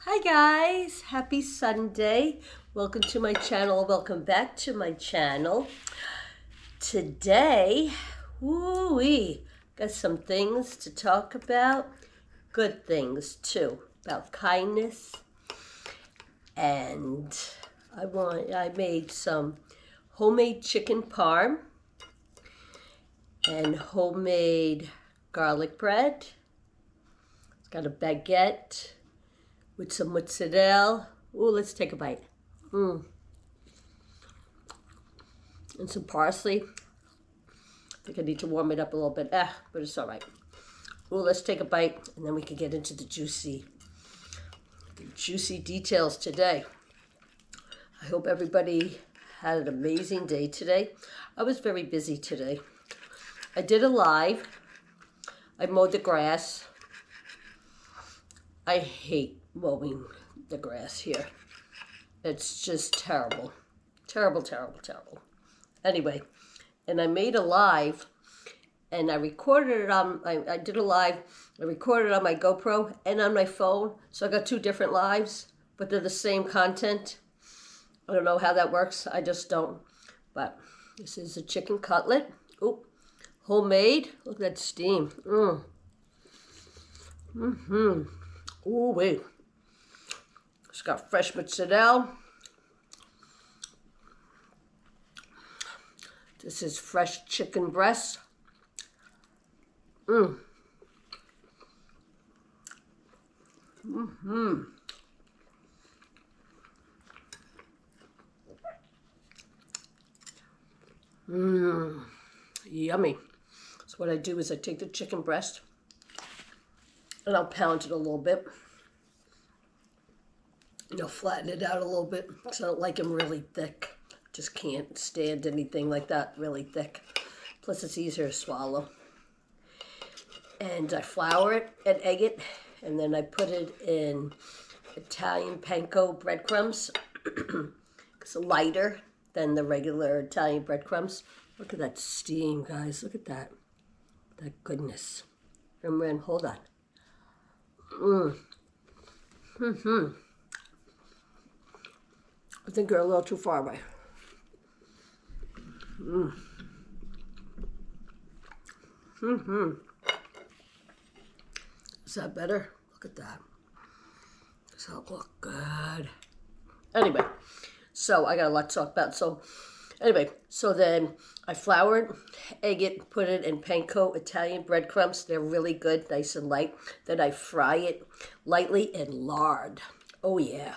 Hi guys, happy Sunday. Welcome to my channel. Welcome back to my channel. Today, woo-wee, got some things to talk about. Good things too, about kindness. And I made some homemade chicken parm and homemade garlic bread. It's got a baguette with some mozzarella. Ooh, let's take a bite. And some parsley. I think I need to warm it up a little bit. But it's all right. Ooh, let's take a bite, and then we can get into the juicy details today. I hope everybody had an amazing day today. I was very busy today. I did a live. I mowed the grass. I hate mowing the grass here. It's just terrible. Terrible, terrible, terrible. Anyway, and I made a live, and I recorded it on, I did a live, I recorded it on my GoPro and on my phone, so I got two different lives, but they're the same content. I don't know how that works, I just don't. But this is a chicken cutlet. Ooh, homemade. Look at that steam. Ooh, wait. It's got fresh mozzarella. This is fresh chicken breast. Yummy. So what I do is I take the chicken breast and I'll pound it a little bit. Flatten it out a little bit because I don't like them really thick. Just can't stand anything like that really thick. Plus it's easier to swallow. And I flour it and egg it, and then I put it in Italian panko breadcrumbs. It's lighter than the regular Italian breadcrumbs. Look at that steam, guys. Look at that. That goodness. And then, hold on. I think you're a little too far away. Is that better? Look at that. Does that look good? Anyway, so I got a lot to talk about. So then I flour it, egg it, put it in panko Italian breadcrumbs. They're really good, nice and light. Then I fry it lightly in lard. Oh yeah.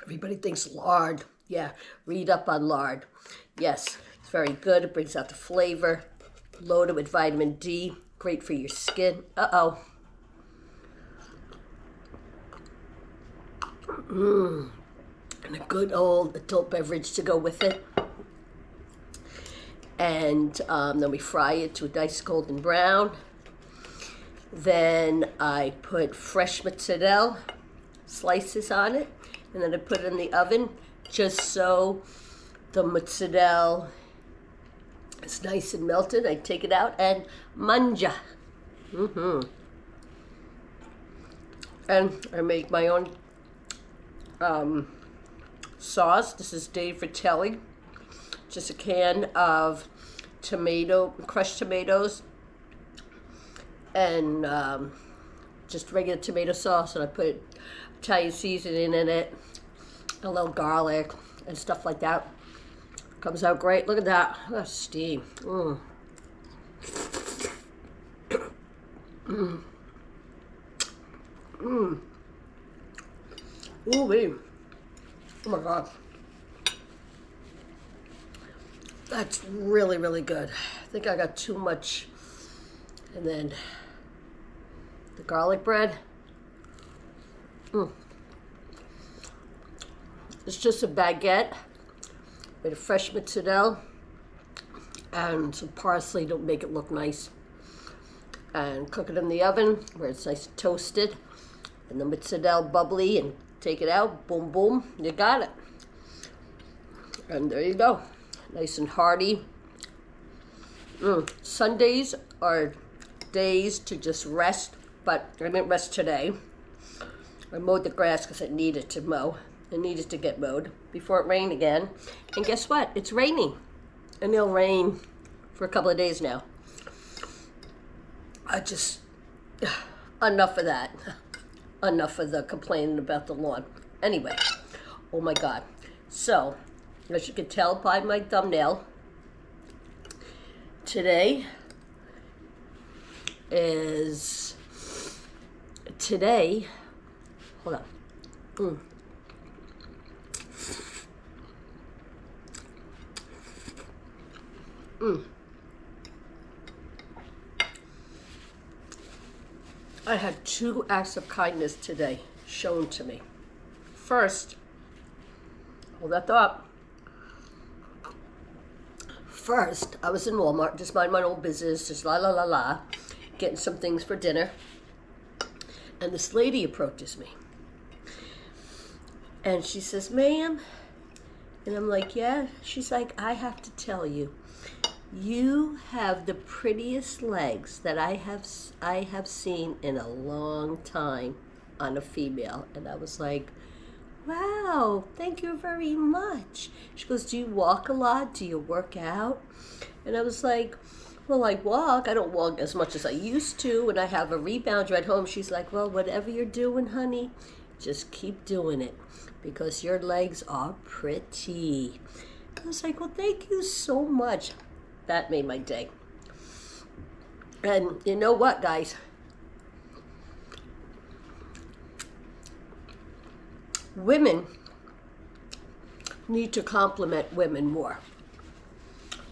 Everybody thinks lard. Yeah, read up on lard. Yes, it's very good. It brings out the flavor. Loaded with vitamin D. Great for your skin. And a good old adult beverage to go with it. And then we fry it to a nice golden brown. Then I put fresh mozzarella slices on it. And then I put it in the oven just so the mozzarella is nice and melted. I take it out and mangia. And I make my own sauce. This is Dave Fratelli. Just a can of crushed tomatoes, and just regular tomato sauce, and I put Italian seasoning in it, a little garlic and stuff like that. Comes out great. Look at that. Look at that steam. Ooh, wee. Oh my God. That's really, really good. I think I got too much. And then the garlic bread. It's just a baguette with a fresh mozzarella and some parsley to make it look nice. And cook it in the oven where it's nice and toasted. And the mozzarella bubbly, and take it out. Boom, boom. You got it. And there you go. Nice and hearty. Sundays are days to just rest, but I didn't rest today. I mowed the grass because it needed to mow. It needed to get mowed before it rained again. And guess what? It's raining. And it'll rain for a couple of days now. Enough of that. Enough of the complaining about the lawn. Anyway, oh my God. So, as you can tell by my thumbnail, today, hold on. I had 2 acts of kindness today shown to me. First, hold that thought. First, I was in Walmart, just minding my own business, just getting some things for dinner. And this lady approaches me. And she says, "Ma'am," and I'm like, "Yeah." She's like, "I have to tell you, you have the prettiest legs that I have seen in a long time on a female." And I was like, "Wow, thank you very much." She goes, "Do you walk a lot? Do you work out?" And I was like, "Well, I walk. I don't walk as much as I used to, and I have a rebounder at home." She's like, "Well, whatever you're doing, honey, just keep doing it because your legs are pretty." I was like, "Well, thank you so much." That made my day. And you know what, guys? Women need to compliment women more.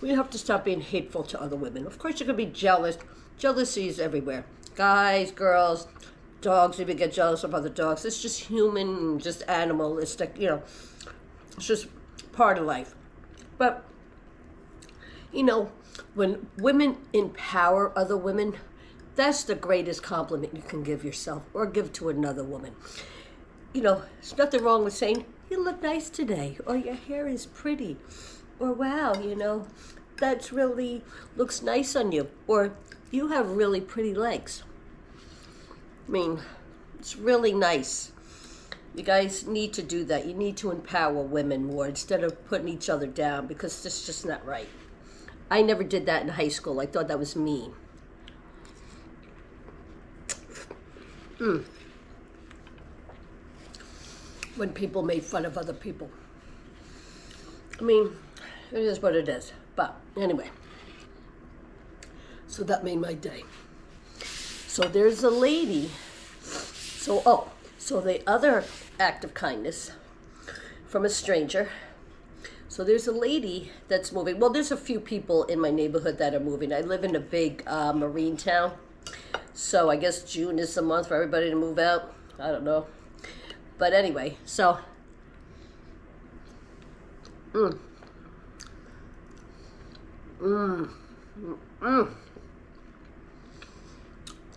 We have to stop being hateful to other women. Of course, you can be jealous. Jealousy is everywhere. Guys, girls, dogs even get jealous of other dogs. It's just human, just animalistic, it's just part of life. But, when women empower other women, that's the greatest compliment you can give yourself or give to another woman. There's nothing wrong with saying, "You look nice today," or "Your hair is pretty," or "Wow, that's really looks nice on you," or "You have really pretty legs." I mean, it's really nice. You guys need to do that. You need to empower women more instead of putting each other down, because it's just not right. I never did that in high school. I thought that was mean. When people made fun of other people. I mean, it is what it is. But anyway, so that made my day. So there's a lady. So the other act of kindness from a stranger. So there's a lady that's moving. Well, there's a few people in my neighborhood that are moving. I live in a big marine town. So I guess June is the month for everybody to move out. I don't know. But anyway, so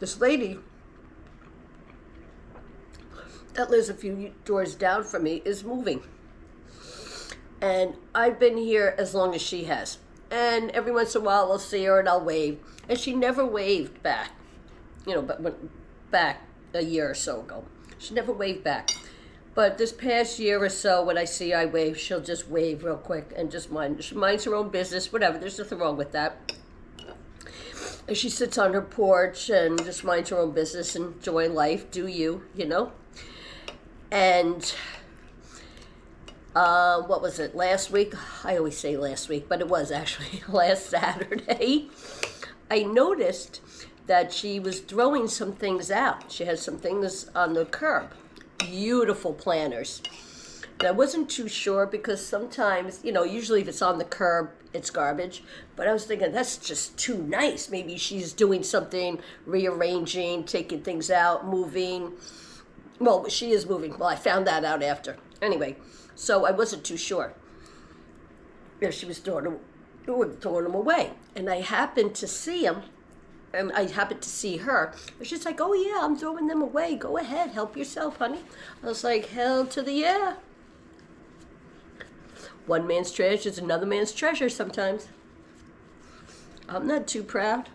this lady that lives a few doors down from me is moving. And I've been here as long as she has. And every once in a while I'll see her and I'll wave. And she never waved back. But went back a year or so ago. She never waved back. But this past year or so, when I see I wave, she'll just wave real quick and just she minds her own business, whatever. There's nothing wrong with that. And she sits on her porch and just minds her own business, enjoying life. Do you, And what was it, last week? I always say last week, but it was actually last Saturday. I noticed that she was throwing some things out. She had some things on the curb. Beautiful planters. And I wasn't too sure because sometimes, usually if it's on the curb, it's garbage. But I was thinking, that's just too nice. Maybe she's doing something, rearranging, taking things out, moving. Well, she is moving. Well, I found that out after. Anyway, so I wasn't too sure if she was throwing them away. And I happened to see them. And I happened to see her. And she's like, "Oh, yeah, I'm throwing them away. Go ahead. Help yourself, honey." I was like, hell to the yeah. One man's trash is another man's treasure sometimes. I'm not too proud.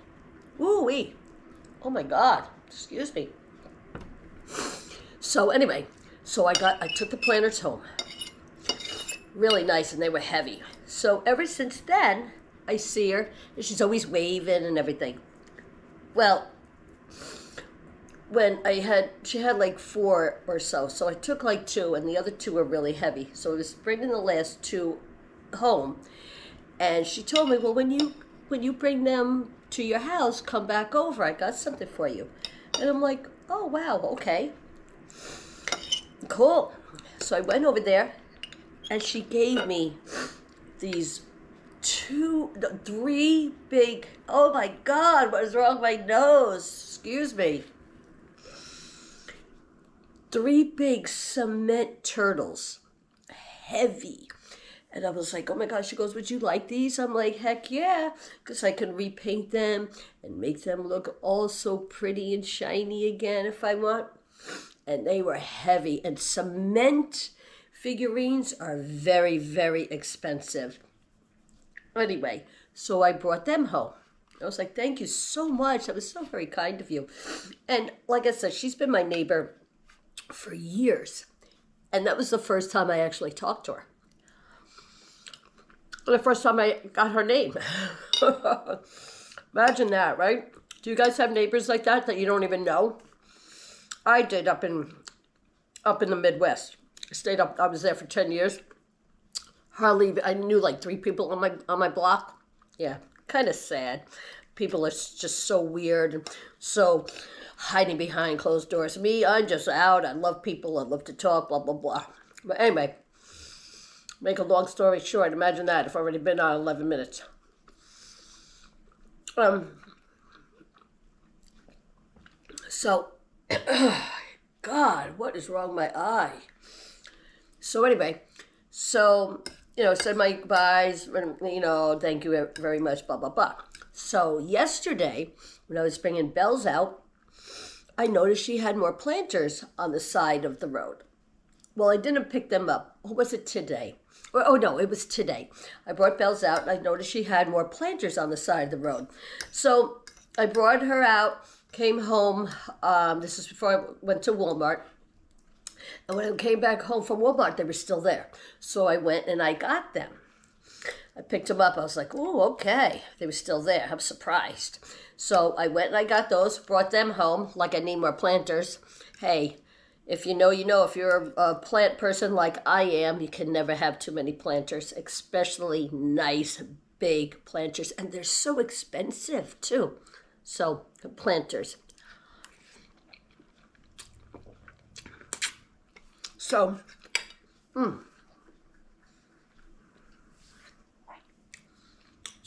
Ooh-wee. Oh, my God. Excuse me. So anyway, I took the planters home. Really nice, and they were heavy. So ever since then, I see her, and she's always waving and everything. Well, she had like 4 or so I took like 2, and the other 2 were really heavy. So I was bringing the last 2 home, and she told me, well, when you bring them to your house, come back over. I got something for you. And I'm like, oh, wow, okay. Cool. So I went over there, and she gave me these 3 big, oh my God, what is wrong with my nose? Excuse me. 3 big cement turtles. Heavy. And I was like, oh my gosh. She goes, would you like these? I'm like, heck yeah. Because I can repaint them and make them look all so pretty and shiny again if I want. And they were heavy. And cement figurines are very, very expensive. Anyway, so I brought them home. I was like, thank you so much. That was so very kind of you. And like I said, she's been my neighbor for years. And that was the first time I actually talked to her. The first time I got her name. Imagine that, right? Do you guys have neighbors like that you don't even know? I did up in the Midwest. I was there for 10 years. Hardly, I knew like 3 people on my block. Yeah, kind of sad. People are just so weird and so hiding behind closed doors. Me, I'm just out. I love people. I love to talk, blah, blah, blah. But anyway, make a long story short, imagine that. I've already been on 11 minutes. So, God, what is wrong with my eye? So anyway, said my goodbyes, thank you very much, blah, blah, blah. So yesterday, when I was bringing Bells out, I noticed she had more planters on the side of the road. Well, I didn't pick them up. Or was it today? Oh, no, it was today. I brought Bells out, and I noticed she had more planters on the side of the road. So I brought her out, came home. This is before I went to Walmart. And when I came back home from Walmart, they were still there. So I went and I got them. I picked them up. I was like, oh, okay. They were still there. I'm surprised. So I went and I got those, brought them home, like I need more planters. Hey, if you know, you know. If you're a plant person like I am, you can never have too many planters, especially nice, big planters. And they're so expensive, too. So, planters. So,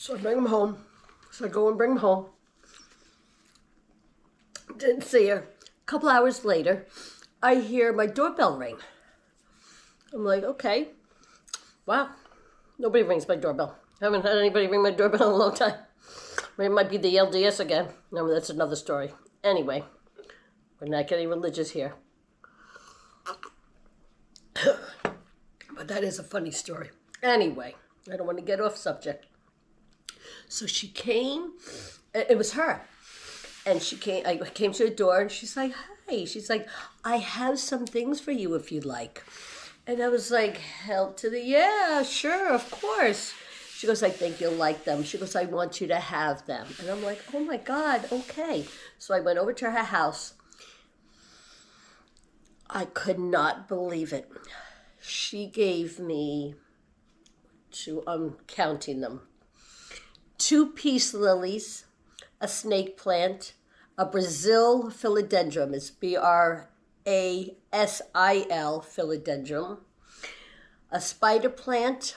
So I bring them home. So I go and bring them home. Didn't see her. A couple hours later, I hear my doorbell ring. I'm like, okay. Wow. Nobody rings my doorbell. I haven't had anybody ring my doorbell in a long time. It might be the LDS again. No, that's another story. Anyway, we're not getting religious here. But that is a funny story. Anyway, I don't want to get off subject. So she came. It was her. And she came. I came to the door, and she's like, hi. She's like, I have some things for you if you'd like. And I was like, help to the, yeah, sure, of course. She goes, I think you'll like them. She goes, I want you to have them. And I'm like, oh my God, okay. So I went over to her house. I could not believe it. She gave me, I'm counting them, 2 peace lilies, a snake plant, a Brazil philodendron, it's Brasil philodendron, a spider plant,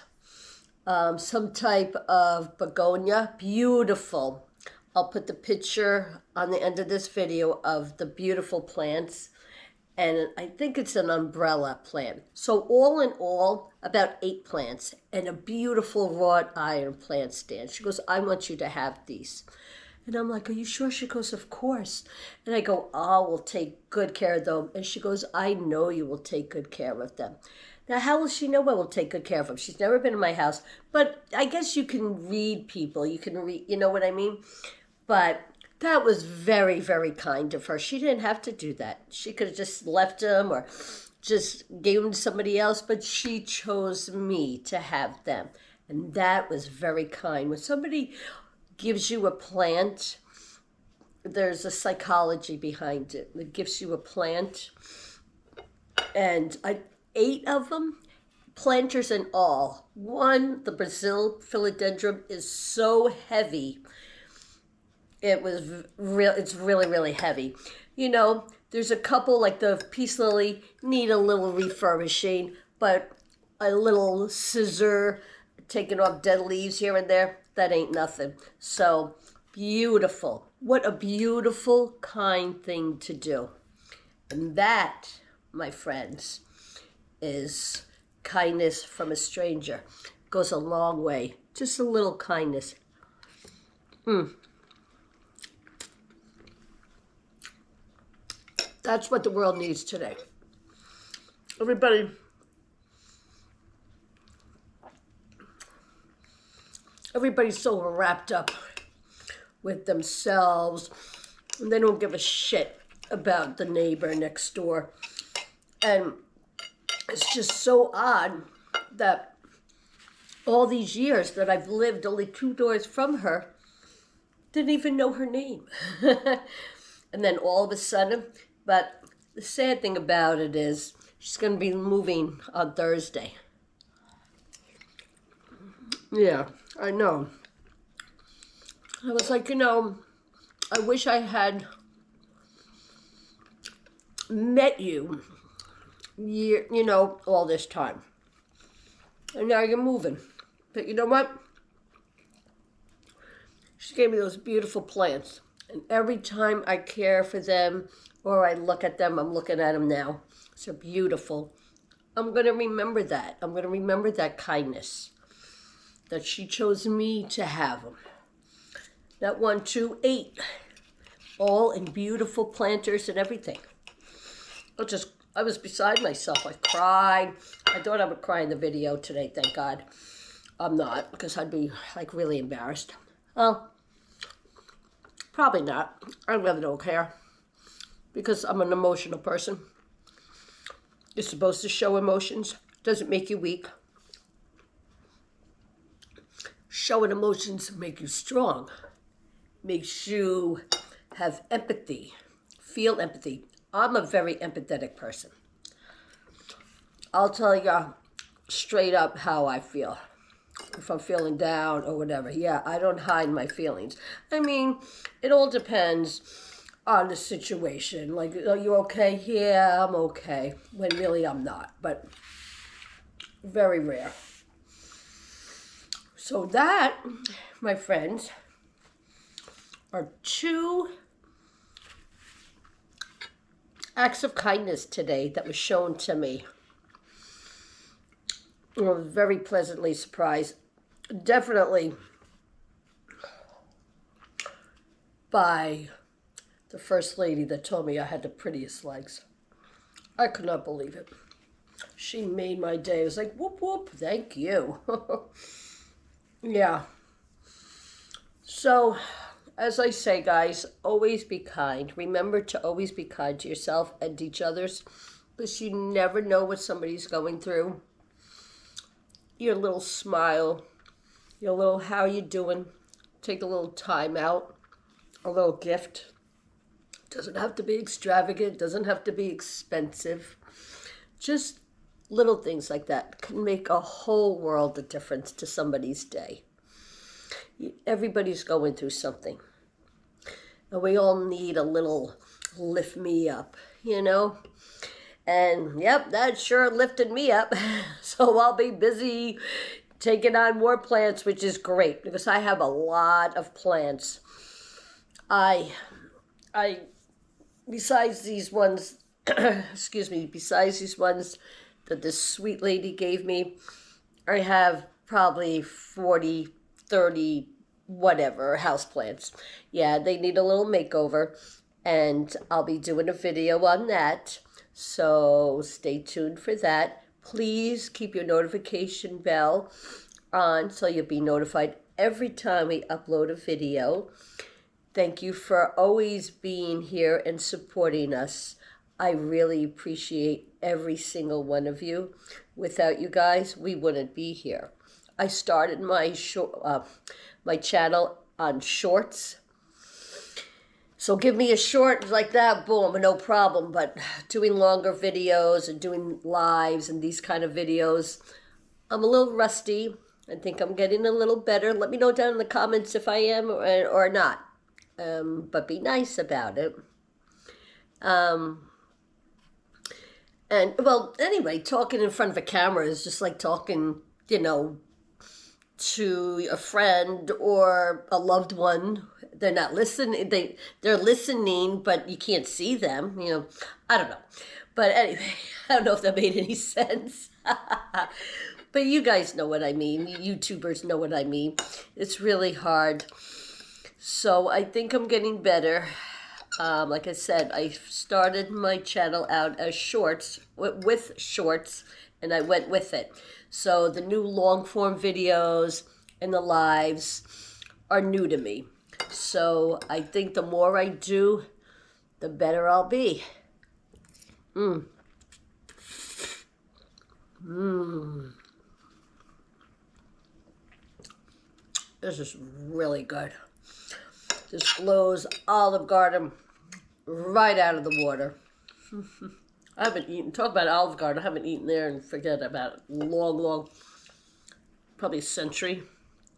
some type of begonia, beautiful. I'll put the picture on the end of this video of the beautiful plants. And I think it's an umbrella plant. So all in all, about 8 plants and a beautiful wrought iron plant stand. She goes, I want you to have these. And I'm like, are you sure? She goes, of course. And I go, oh, we'll take good care of them. And she goes, I know you will take good care of them. Now, how will she know I will take good care of them? She's never been in my house. But I guess you can read people. You can read, you know what I mean? But That was very, very kind of her. She didn't have to do that. She could have just left them or just gave them to somebody else, but she chose me to have them. And that was very kind. When somebody gives you a plant, there's a psychology behind it. It gives you a plant. And I 8 of them, planters and all. One, the Brazil philodendron, is so heavy. It's really, really heavy. You know, there's a couple, like the peace lily, need a little refurbishing, but a little scissor, taking off dead leaves here and there, that ain't nothing. So, beautiful. What a beautiful, kind thing to do. And that, my friends, is kindness from a stranger. Goes a long way. Just a little kindness. That's what the world needs today. Everybody's so wrapped up with themselves, and they don't give a shit about the neighbor next door. And it's just so odd that all these years that I've lived only 2 doors from her, didn't even know her name. And then all of a sudden, but the sad thing about it is she's going to be moving on Thursday. Yeah, I know. I was like, I wish I had met you, all this time. And now you're moving. But you know what? She gave me those beautiful plants. And every time I care for them or I look at them, I'm looking at them now. So beautiful. I'm going to remember that. I'm going to remember that kindness. That she chose me to have them. That 1, 2, 8. All in beautiful planters and everything. I was beside myself. I cried. I thought I would cry in the video today, thank God. I'm not, because I'd be really embarrassed. Well, probably not. I really don't care. Because I'm an emotional person. You're supposed to show emotions. Doesn't make you weak. Showing emotions make you strong. Makes you have empathy. Feel empathy. I'm a very empathetic person. I'll tell you straight up how I feel. If I'm feeling down or whatever. Yeah, I don't hide my feelings. I mean, it all depends on the situation. Like, are you okay? Yeah, I'm okay. When really I'm not. But very rare. So that, my friends, are 2 acts of kindness today that was shown to me. I was very pleasantly surprised. Definitely by the first lady that told me I had the prettiest legs. I could not believe it. She made my day. It was like, whoop, whoop, thank you. Yeah. So, as I say, guys, always be kind. Remember to always be kind to yourself and each other's, because you never know what somebody's going through. Your little smile, your little how you doing, take a little time out, a little gift. Doesn't have to be extravagant, doesn't have to be expensive. Just little things like that can make a whole world of difference to somebody's day. Everybody's going through something. And we all need a little lift me up, And, yep, that sure lifted me up. So I'll be busy taking on more plants, which is great because I have a lot of plants. I besides these ones, besides these ones that this sweet lady gave me, I have probably 40, 30, whatever, houseplants. Yeah, they need a little makeover, and I'll be doing a video on that. So stay tuned for that. Please keep your notification bell on so you'll be notified every time we upload a video. Thank you for always being here and supporting us. I really appreciate every single one of you. Without you guys, we wouldn't be here. I started my channel on shorts. So give me a short like that, boom, no problem. But doing longer videos and doing lives and these kind of videos, I'm a little rusty. I think I'm getting a little better. Let me know down in the comments if I am or not. But be nice about it. And, well, anyway, talking in front of a camera is just like talking, you know, to a friend or a loved one. They're not listening. They're listening, but you can't see them. You know, I don't know. But anyway, I don't know if that made any sense. But you guys know what I mean. You YouTubers know what I mean. It's really hard. So I think I'm getting better. Like I said, I started my channel out as shorts, with shorts, and I went with it. So the new long form videos and the lives are new to me. So I think the more I do, the better I'll be. This is really good. This blows Olive Garden right out of the water. I haven't eaten, talk about Olive Garden, I haven't eaten there and forget about it. Long, probably a century.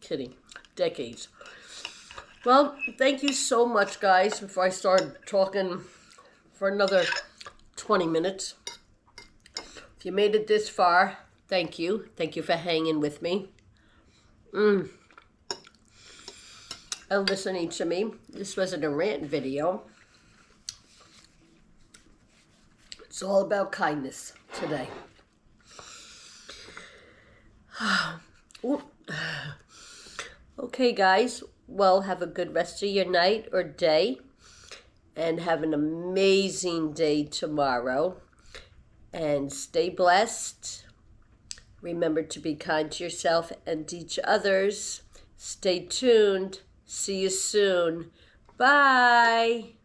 Kidding. Decades. Well, thank you so much, guys, before I start talking for another 20 minutes. If you made it this far, thank you. Thank you for hanging with me. And listening to me. This wasn't a rant video. It's all about kindness today. Okay, guys. Well, have a good rest of your night or day. And have an amazing day tomorrow. And stay blessed. Remember to be kind to yourself and teach others. Stay tuned. See you soon. Bye.